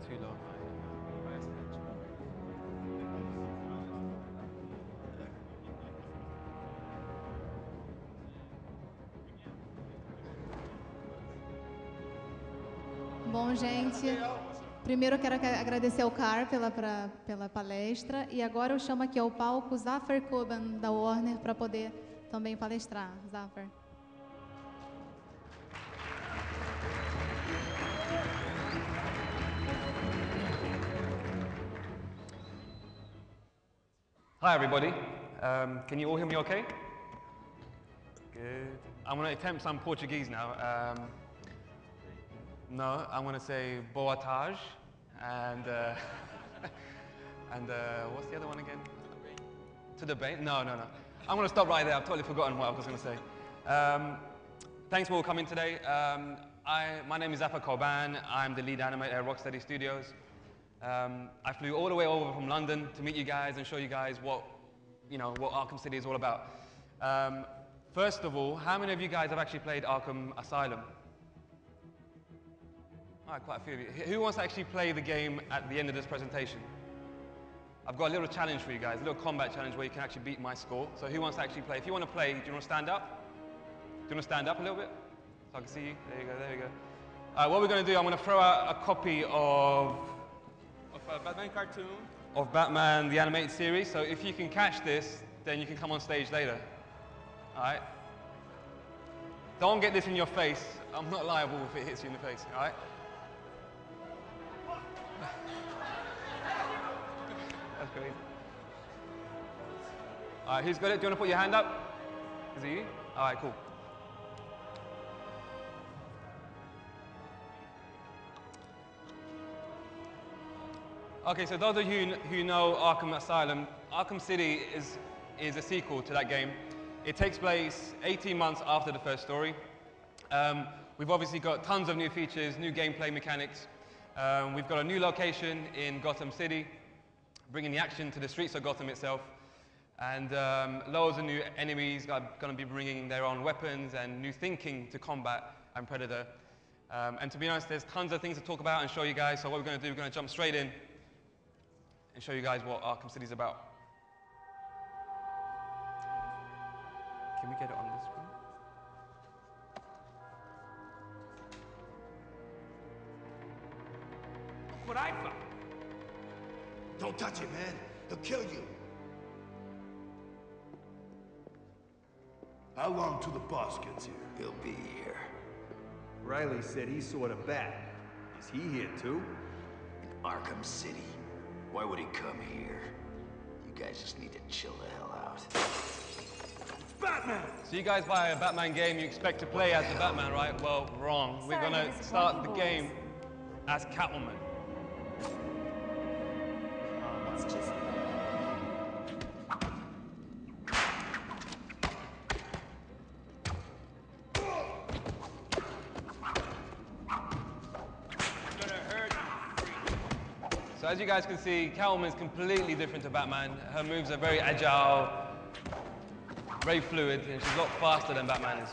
too low. Bom, gente, primeiro eu quero agradecer ao Car pela palestra e agora eu chamo aqui ao palco Zafer Coban, da Warner, para poder também palestrar. Zafer. Hi everybody, can you all hear me okay? Good. I'm going to attempt some Portuguese now. No, I'm going to say boa tarde and what's the other one again? To the brain? No. I'm going to stop right there. I've totally forgotten what I was going to say. Thanks for all coming today. My name is Zafer Coban. I'm the lead animator at Rocksteady Studios. I flew all the way over from London to meet you guys and show you guys what Arkham City is all about. First of all, how many of you guys have actually played Arkham Asylum? All right, quite a few of you. Who wants to actually play the game at the end of this presentation? I've got a little challenge for you guys, a little combat challenge where you can actually beat my score. So who wants to actually play? If you want to play, do you want to stand up? Do you want to stand up a little bit? So I can see you. There you go. All right, what we're going to do, I'm going to throw out a copy of a Batman cartoon. Of Batman, the animated series. So if you can catch this, then you can come on stage later. All right? Don't get this in your face. I'm not liable if it hits you in the face, all right? That's crazy. All right, who's got it? Do you want to put your hand up? Is it you? All right, cool. Okay, so those of you who know Arkham Asylum, Arkham City is a sequel to that game. It takes place 18 months after the first story. We've obviously got tons of new features, new gameplay mechanics. We've got a new location in Gotham City, bringing the action to the streets of Gotham itself. And loads of new enemies are going to be bringing their own weapons and new thinking to combat and Predator. And to be honest, there's tons of things to talk about and show you guys. So what we're going to do, we're going to jump straight in and show you guys what Arkham City is about. Can we get it on the screen? Look what I found. Don't touch it, man. He'll kill you. How long till the boss gets here? He'll be here. Riley said he saw the bat. Is he here too? In Arkham City. Why would he come here? You guys just need to chill the hell out. Batman! So you guys buy a Batman game, you expect to play as the Batman, right? Well, wrong. We're gonna start the game as Catwoman. It's just... So as you guys can see, Catwoman is completely different to Batman. Her moves are very agile, very fluid, and she's a lot faster than Batman is.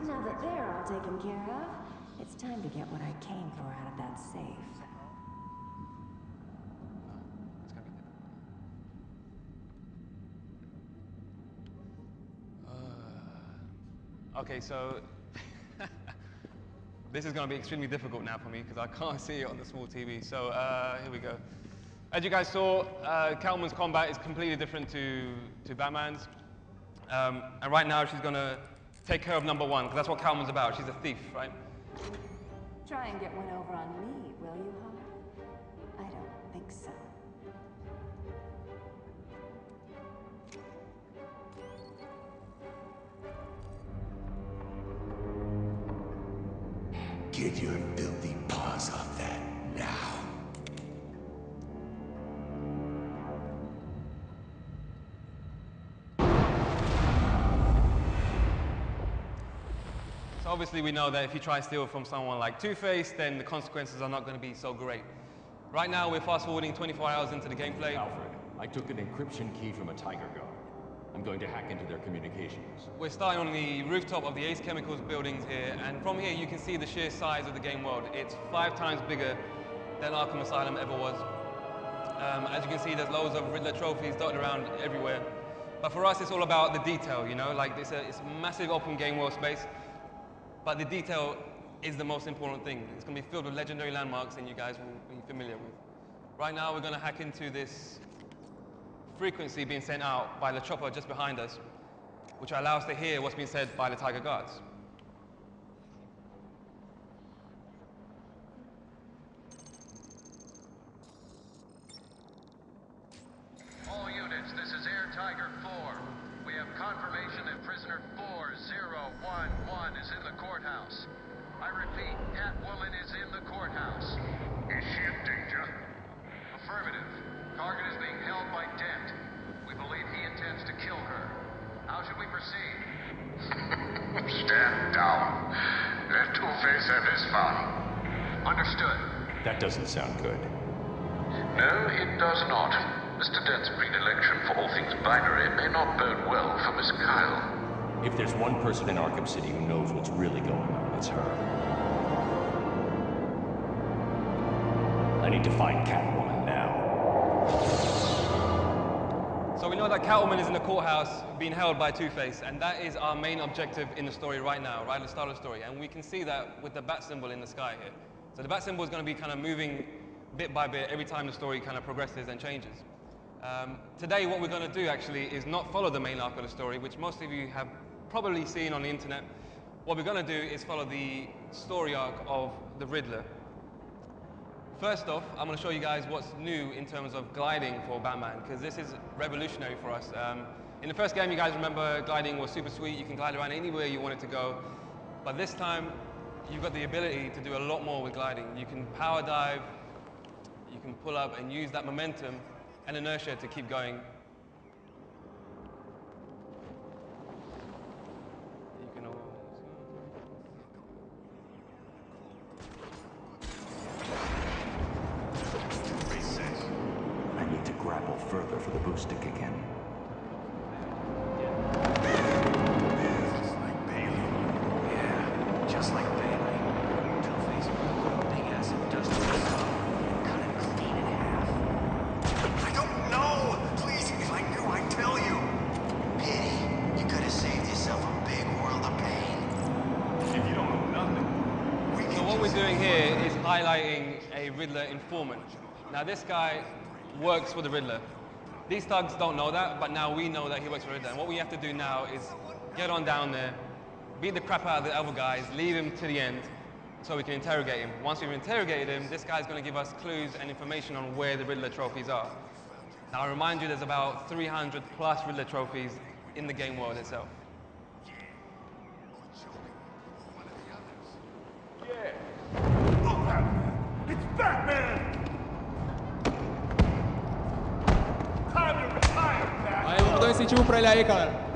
Now that they're all taken care of, it's time to get what I came for out of that safe. Okay, so this is going to be extremely difficult now for me because I can't see it on the small TV. So here we go. As you guys saw, Catwoman's combat is completely different to Batman's. And right now she's going to take care of number one, because that's what Catwoman's about. She's a thief, right? Try and get one over on me, will you, Hawk? I don't think so. Get your filthy paws off that now. So obviously we know that if you try and steal from someone like Two-Face, then the consequences are not going to be so great. Right now we're fast forwarding 24 hours into the gameplay. Alfred, I took an encryption key from a Tiger guard. I'm going to hack into their communications. We're starting on the rooftop of the Ace Chemicals buildings here, and from here you can see the sheer size of the game world. It's 5 times bigger than Arkham Asylum ever was. As you can see, there's loads of Riddler trophies dotted around everywhere. But for us, it's all about the detail, you know? Like, it's a massive open game world space, but the detail is the most important thing. It's going to be filled with legendary landmarks and you guys will be familiar with. Right now, we're going to hack into this frequency being sent out by the chopper just behind us, which will allow us to hear what's being said by the Tiger Guards. All units, this is Air Tiger 4. We have confirmation that prisoner 4011 is in the courthouse. I repeat, Catwoman is in the courthouse. Is she in danger? Affirmative. Target is being held by Dent. We believe he intends to kill her. How should we proceed? Stand down. Let Two-Face have his fun. Understood. That doesn't sound good. No, it does not. Mr. Dent's predilection for all things binary may not bode well for Miss Kyle. If there's one person in Arkham City who knows what's really going on, it's her. I need to find Catwoman now. So we know that Catwoman is in the courthouse being held by Two-Face, and that is our main objective in the story right now, right at the start of the story. And we can see that with the bat symbol in the sky here. So the bat symbol is going to be kind of moving bit by bit every time the story kind of progresses and changes. Today what we're going to do actually is not follow the main arc of the story, which most of you have probably seen on the internet. What we're going to do is follow the story arc of the Riddler. First off, I'm going to show you guys what's new in terms of gliding for Batman, because this is revolutionary for us. In the first game, you guys remember gliding was super sweet. You can glide around anywhere you wanted to go. But this time, you've got the ability to do a lot more with gliding. You can power dive, you can pull up and use that momentum and inertia to keep going. You can I need to grapple further for the boost to kick in. Just like Bailey. Two-Face, big ass industrial stuff. Cut it clean in half. I don't know! Please, if I knew, I'd tell you. Pity. You could have saved yourself a big world of pain. If you don't know nothing. So what we're doing here is highlighting a Riddler informant. Now this guy works for the Riddler. These thugs don't know that, but now we know that he works for Riddler. And what we have to do now is get on down there, beat the crap out of the other guys, leave him to the end so we can interrogate him. Once we've interrogated him, this guy's going to give us clues and information on where the Riddler trophies are. Now I remind you there's about 300 plus Riddler trophies in the game world itself. It's Batman! Time to retire, Batman! Aí, vamos dar um incentivo pra ele aí, cara.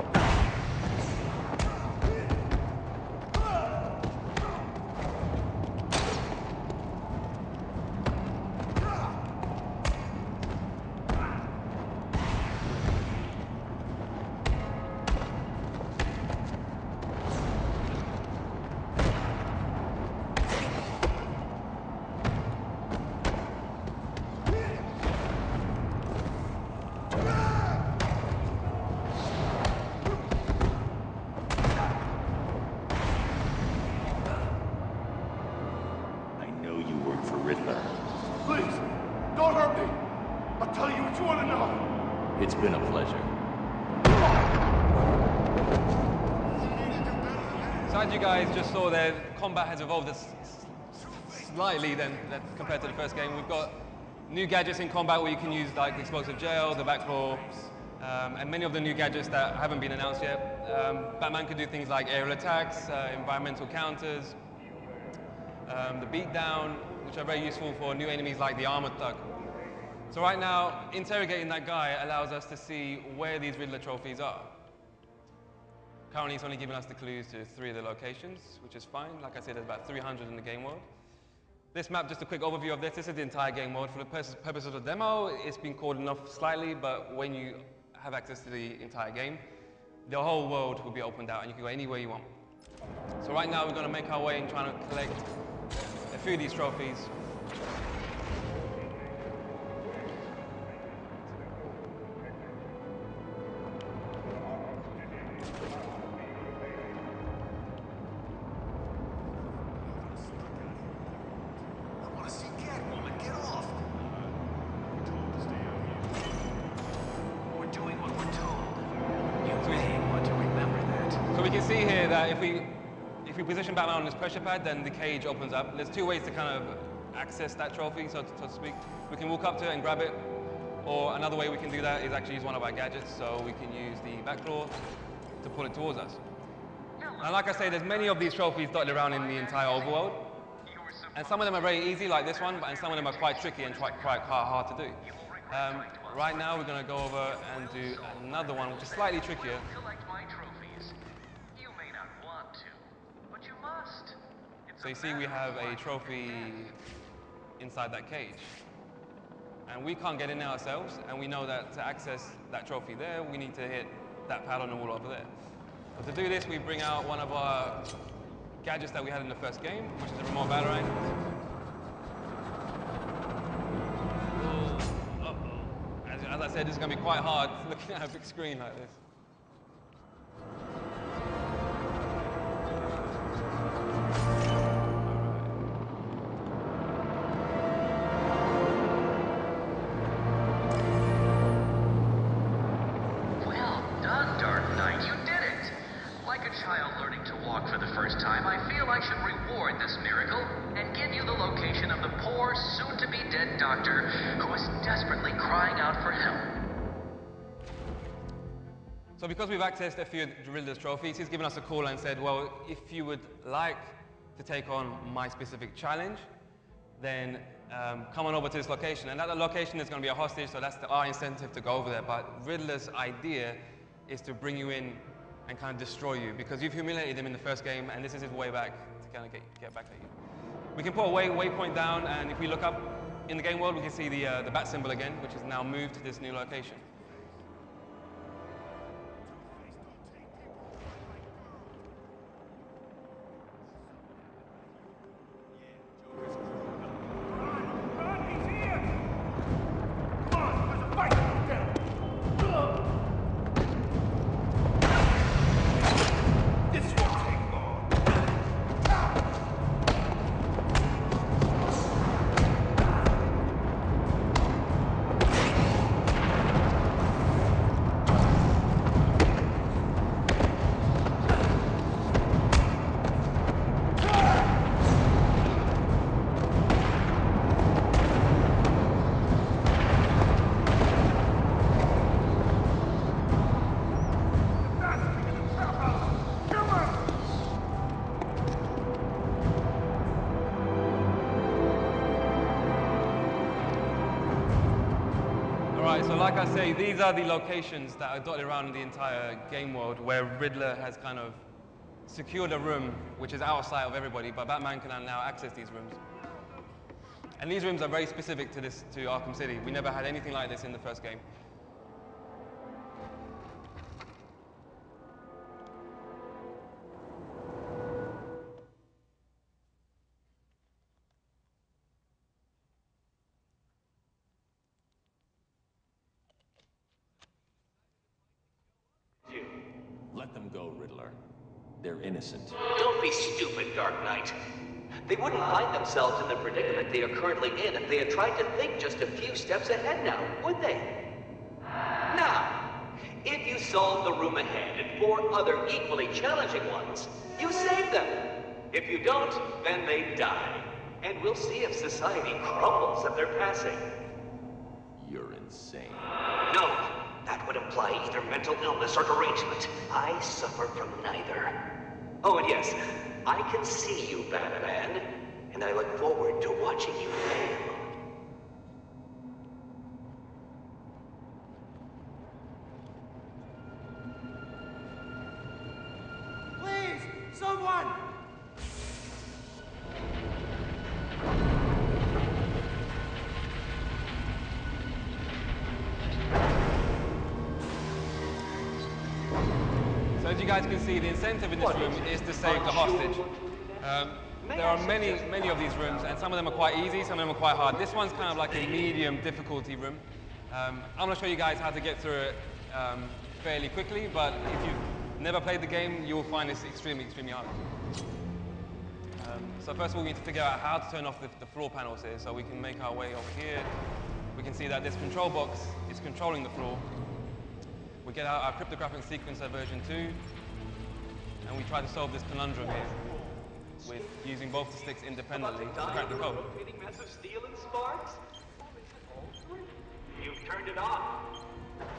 I know you work for Riddler. Please, don't hurt me! I'll tell you what you want to know! It's been a pleasure. So as you guys just saw there, combat has evolved slightly compared to the first game. We've got new gadgets in combat where you can use like the explosive gel, the backfall, and many of the new gadgets that haven't been announced yet. Batman can do things like aerial attacks, environmental counters, the beatdown, which are very useful for new enemies like the armored thug. So right now, interrogating that guy allows us to see where these Riddler trophies are. Currently, it's only giving us the clues to 3 of the locations, which is fine. Like I said, there's about 300 in the game world. This map, just a quick overview of this. This is the entire game world. For the purpose of the demo, it's been cordoned off slightly, but when you have access to the entire game, the whole world will be opened out and you can go anywhere you want. So right now, we're going to make our way and trying to collect a few of these trophies. If we position Batman on this pressure pad, then the cage opens up. There's 2 ways to kind of access that trophy, so to speak. We can walk up to it and grab it, or another way we can do that is actually use one of our gadgets, so we can use the back claw to pull it towards us. And like I say, there's many of these trophies dotted around in the entire overworld, and some of them are very easy, like this one, and some of them are quite tricky and quite hard to do. Right now, we're going to go over and do another one, which is slightly trickier. So you see we have a trophy inside that cage. And we can't get in there ourselves, and we know that to access that trophy there, we need to hit that pad on the wall over there. But to do this, we bring out one of our gadgets that we had in the first game, which is a remote batarang. As I said, this is going to be quite hard looking at a big screen like this. So because we've accessed a few Riddler's trophies, he's given us a call and said, well, if you would like to take on my specific challenge, then come on over to this location. And that location is going to be a hostage, so that's our incentive to go over there. But Riddler's idea is to bring you in and kind of destroy you, because you've humiliated him in the first game, and this is his way back to kind of get back at you. We can put a waypoint down, and if we look up in the game world, we can see the bat symbol again, which is now moved to this new location. So like I say, these are the locations that are dotted around the entire game world where Riddler has kind of secured a room which is out of sight of everybody, but Batman can now access these rooms. And these rooms are very specific to Arkham City. We never had anything like this in the first game. Let them go, Riddler. They're innocent. Don't be stupid, Dark Knight. They wouldn't find themselves in the predicament they are currently in if they had tried to think just a few steps ahead now, would they? Now, if you solve the room ahead and 4 other equally challenging ones, you save them. If you don't, then they die. And we'll see if society crumbles at their passing. You're insane. No. That would imply either mental illness or derangement. I suffer from neither. Oh, and yes, I can see you, Batman, and I look forward to watching you fail. Someone! So as you guys can see, the incentive in this room is to save the hostage. There are many of these rooms, and some of them are quite easy, some of them are quite hard. This one's kind of like a medium difficulty room. I'm going to show you guys how to get through it fairly quickly, but if you've never played the game, you will find this extremely hard. So first of all, we need to figure out how to turn off the floor panels here, so we can make our way over here. We can see that this control box is controlling the floor. We get out our cryptographic sequencer version 2, and we try to solve this conundrum here with using both the sticks independently to crack the code. Rotating mess of steel and sparks? You've turned it off.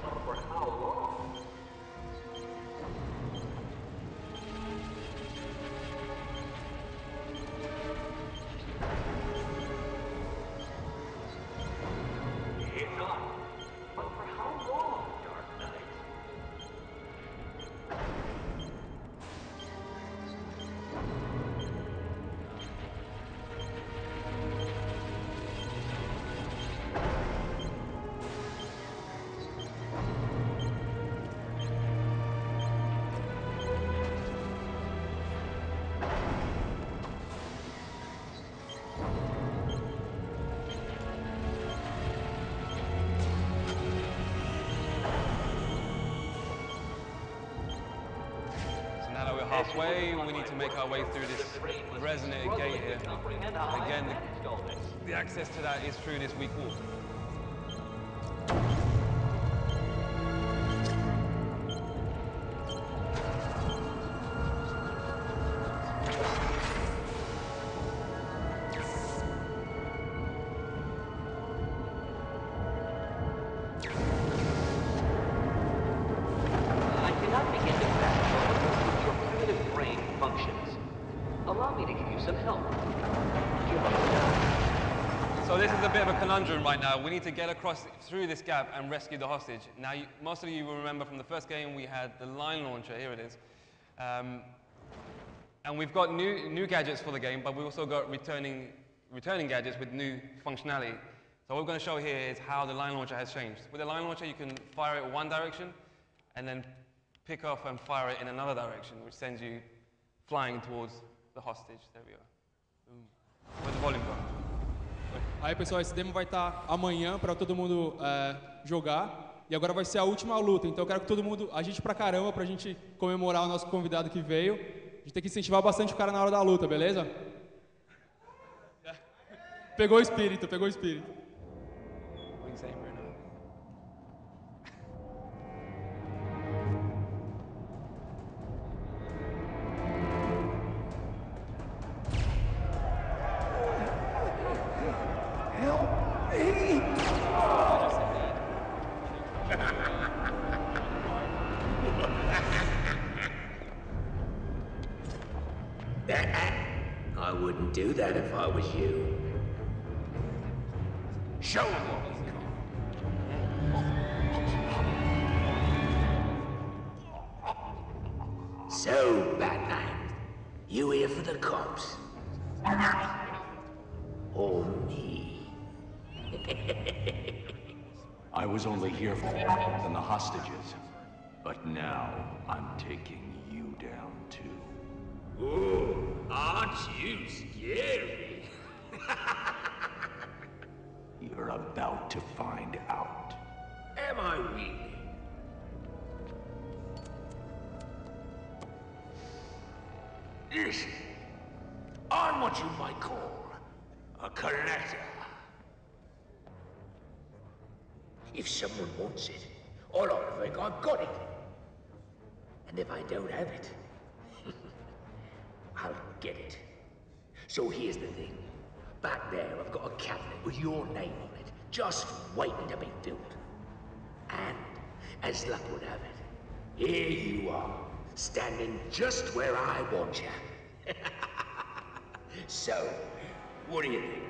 But for how long? It's on. But for how long, Dark Knight? Halfway, we need to make our way through this resonator gate here. Again, the access to that is through this weak wall. I cannot begin to fathom your primitive brain functions. Allow me to give you some help. Give up the doubt. So this is a bit of a conundrum right now. We need to get across through this gap and rescue the hostage. Now, most of you will remember from the first game we had the line launcher. Here it is. And we've got new gadgets for the game, but we've also got returning gadgets with new functionality. So what we're going to show here is how the line launcher has changed. With the line launcher, you can fire it one direction and then pick off and fire it in another direction, which sends you flying towards the hostage. There we are. Boom. Where's the volume gone? Aí, pessoal, esse demo vai estar amanhã para todo mundo jogar. E agora vai ser a última luta. Então eu quero que todo mundo agite pra caramba pra gente comemorar o nosso convidado que veio. A gente tem que incentivar bastante o cara na hora da luta, beleza? Pegou o espírito, pegou o espírito. What are you saying, Bruno? I wouldn't do that if I was you. Show him what we got. So, Batman, you here for the cops? Or me? I was only here for the hostages, but now I'm taking you down too. Oh, aren't you scary? You're about to find out. Am I really? Listen, I'm what you might call a collector. If someone wants it, I like to think I've got it. And if I don't have it, I'll get it. So here's the thing. Back there, I've got a cabinet with your name on it, just waiting to be filled. And, as luck would have it, here you are, standing just where I want you. So, what do you think?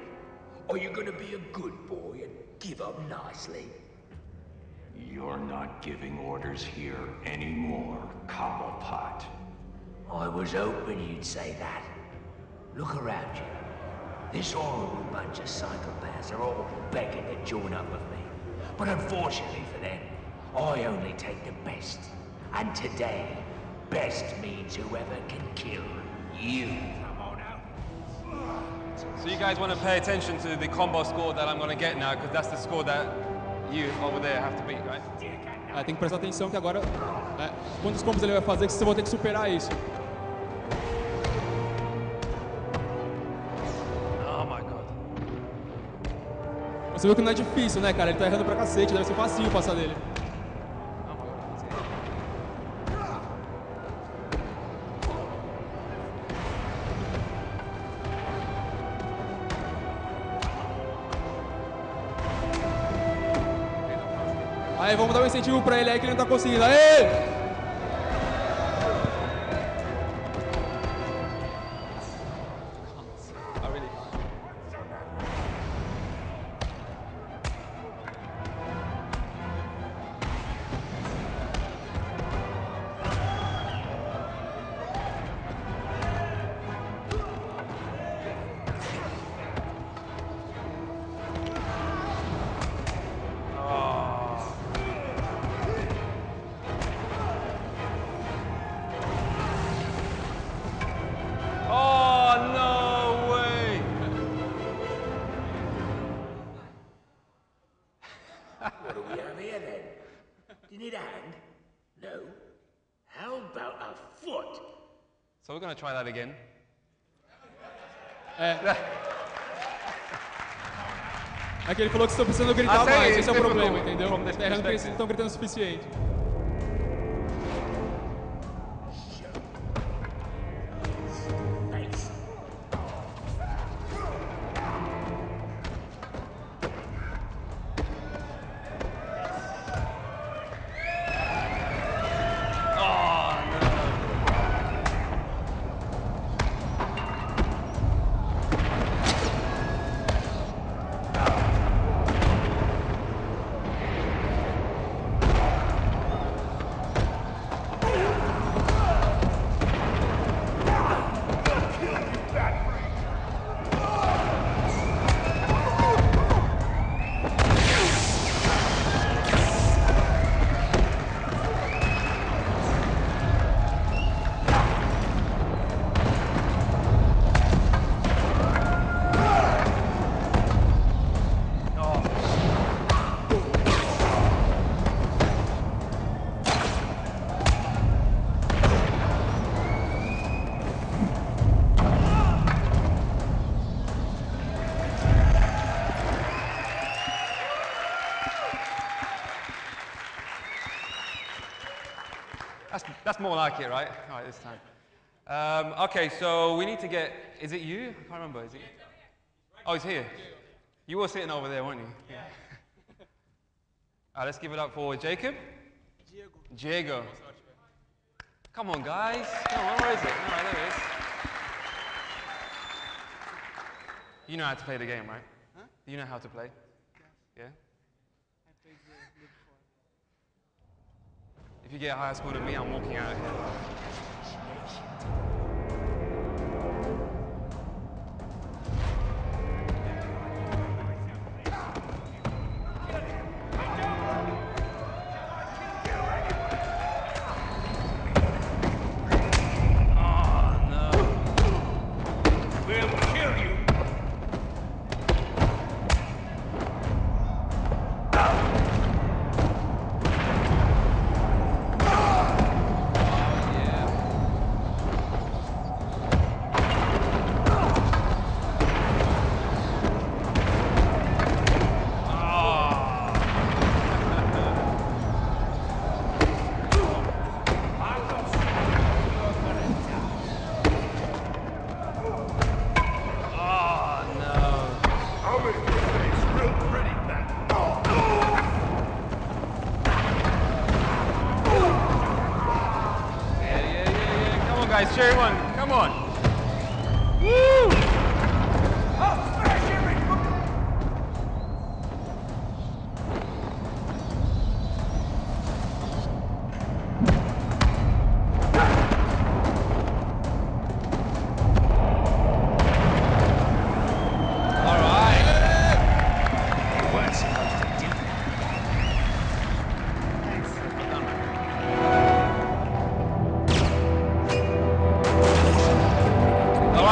Are you gonna be a good boy and give up nicely? You're not giving orders here anymore, Cobblepot. I was hoping you'd say that. Look around you. This horrible bunch of psychopaths are all begging to join up with me. But unfortunately for them, I only take the best. And today, best means whoever can kill you. Come on out. So you guys want to pay attention to the combo score that I'm going to get now, because that's the score that you over there have to beat, right? Tem que prestar atenção que agora, quantos combos ele vai fazer que vocês vão ter que superar isso. Oh my god. Você viu que não é difícil, né, cara? Ele tá errando pra cacete, deve ser facinho passar dele. Aí, vamos dar um incentivo pra ele aí que ele não tá conseguindo. Aê! What do we have here then? Do you need a hand? No. How about a foot? So we're going to try that again. É que ele falou que estão precisando gritar mais, esse é o problema, entendeu? Tá errando porque eles não estão gritando o suficiente. That's more like it, right? All right, this time. Okay, so we need to get, is it you? I can't remember, is it? Oh, he's here. You were sitting over there, weren't you? Yeah. All right, let's give it up for Jacob. Diego. Come on, guys. Come on, where is it? All right, there it is. You know how to play the game, right? Huh? You know how to play? Yeah? If you get a higher score than me, I'm walking out of here. Guys, cherry one, come on. Woo!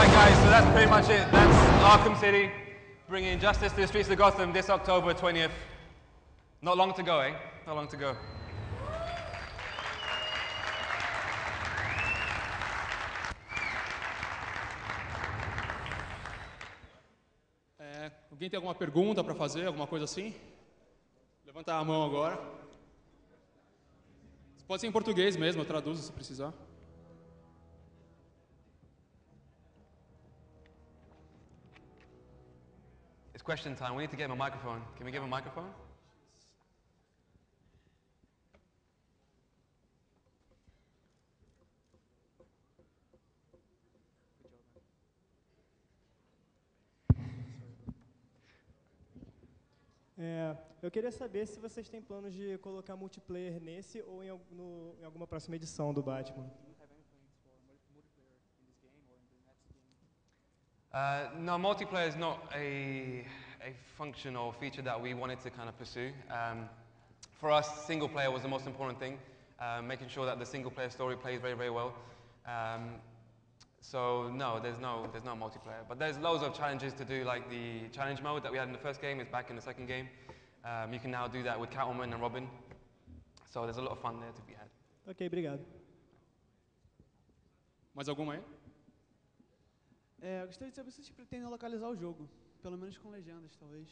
Alright guys, so that's pretty much it. That's Arkham City, bringing justice to the streets of Gotham this October 20th. Not long to go, eh? Not long to go. Alguém tem alguma pergunta para fazer, alguma coisa assim? Levanta a mão agora. Pode ser em português mesmo, eu traduzo se precisar. It's question time. We need to give him a microphone. Can we give him a microphone? Eu queria saber se vocês têm planos de colocar multiplayer nesse ou em alguma próxima edição do Batman. No, multiplayer is not a function or feature that we wanted to kind of pursue. For us, single player was the most important thing, making sure that the single player story plays very, very well. So no, there's no multiplayer. But there's loads of challenges to do, like the challenge mode that we had in the first game is back in the second game. You can now do that with Catwoman and Robin. So there's a lot of fun there to be had. Ok, obrigado. Mais alguma aí? Eu gostaria de saber se vocês pretendem localizar o jogo, pelo menos com legendas, talvez.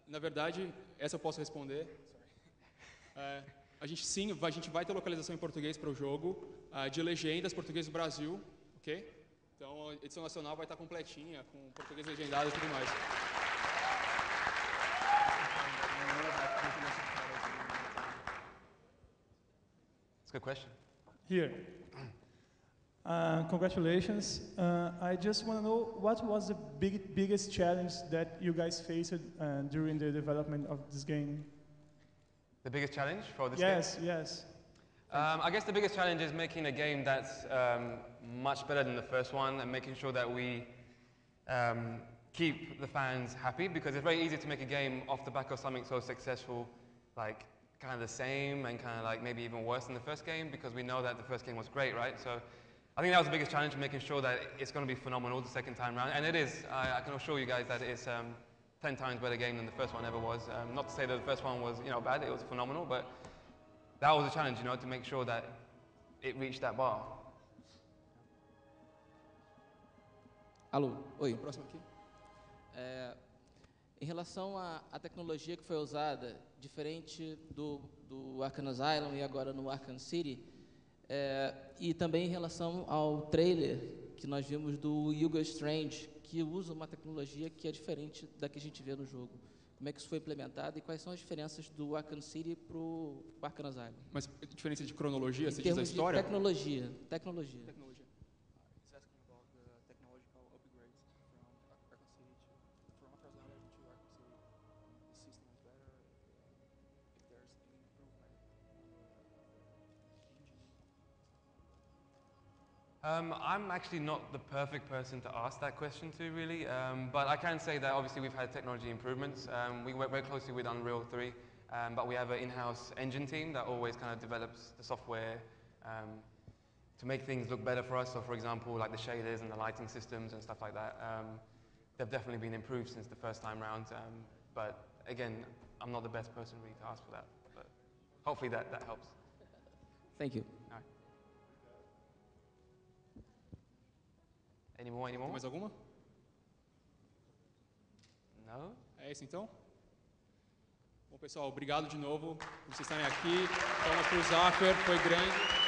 Na verdade, essa eu posso responder. A gente vai ter localização em português para o jogo, de legendas, português do Brasil, ok? Então a edição nacional vai estar completinha, com português legendado e tudo mais. That's a good question. Here. Congratulations. I just want to know what was the biggest challenge that you guys faced during the development of this game? The biggest challenge for this game? Yes. I guess the biggest challenge is making a game that's much better than the first one and making sure that we keep the fans happy, because it's very easy to make a game off the back of something so successful, like kind of the same and kind of like maybe even worse than the first game, because we know that the first game was great, right? So I think that was the biggest challenge, making sure that it's going to be phenomenal the second time round. And it is. I can assure you guys that it's 10 times better game than the first one ever was. Not to say that the first one was, bad, it was phenomenal, but that was a challenge, to make sure that it reached that bar. Alô, oi. Próximo aqui. Em relação à tecnologia que foi usada, diferente do Arkham Asylum e agora no Arkham City, e também em relação ao trailer que nós vimos do Hugo Strange, que usa uma tecnologia que é diferente da que a gente vê no jogo. Como é que isso foi implementado e quais são as diferenças do Arkham City para o Arkham Asylum? Mas diferença de cronologia, você em diz a história? Tecnologia. I'm actually not the perfect person to ask that question to, really, but I can say that obviously we've had technology improvements. We work very closely with Unreal 3, but we have an in-house engine team that always kind of develops the software to make things look better for us. So for example, like the shaders and the lighting systems and stuff like that, they've definitely been improved since the first time round. But again, I'm not the best person really to ask for that, but hopefully that helps. Thank you. All right. Any more? Tem mais alguma? No? É isso então? Bom, pessoal, obrigado de novo por vocês estarem aqui. Palmas para o Zafer, foi grande.